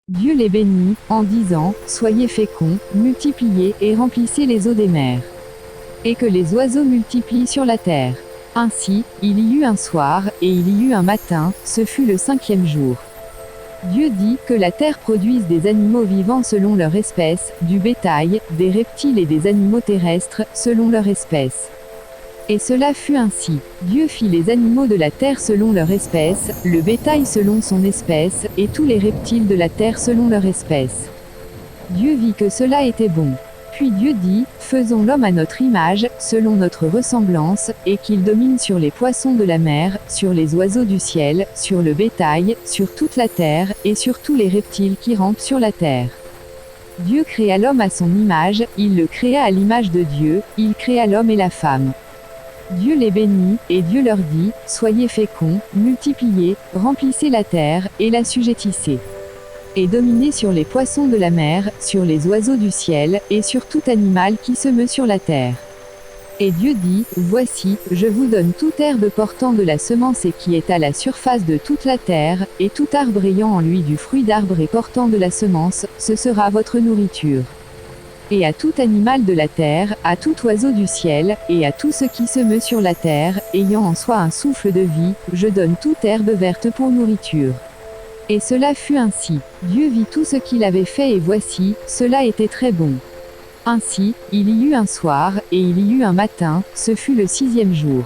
Dieu les bénit, en disant, soyez féconds, multipliez et remplissez les eaux des mers. Et que les oiseaux multiplient sur la terre. Ainsi, il y eut un soir, et il y eut un matin, ce fut le 5e jour. Dieu dit que la terre produise des animaux vivants selon leur espèce, du bétail, des reptiles et des animaux terrestres, selon leur espèce. Et cela fut ainsi. Dieu fit les animaux de la terre selon leur espèce, le bétail selon son espèce, et tous les reptiles de la terre selon leur espèce. Dieu vit que cela était bon. Puis Dieu dit, faisons l'homme à notre image, selon notre ressemblance, et qu'il domine sur les poissons de la mer, sur les oiseaux du ciel, sur le bétail, sur toute la terre, et sur tous les reptiles qui rampent sur la terre. Dieu créa l'homme à son image, il le créa à l'image de Dieu, il créa l'homme et la femme. Dieu les bénit, et Dieu leur dit, soyez féconds, multipliez, remplissez la terre, et l'assujettissez. Et dominez sur les poissons de la mer, sur les oiseaux du ciel, et sur tout animal qui se meut sur la terre. Et Dieu dit, voici, je vous donne toute herbe portant de la semence et qui est à la surface de toute la terre, et tout arbre ayant en lui du fruit d'arbre et portant de la semence, ce sera votre nourriture. Et à tout animal de la terre, à tout oiseau du ciel, et à tout ce qui se meut sur la terre, ayant en soi un souffle de vie, je donne toute herbe verte pour nourriture. Et cela fut ainsi. Dieu vit tout ce qu'il avait fait et voici, cela était très bon. Ainsi, il y eut un soir, et il y eut un matin, ce fut le 6e jour.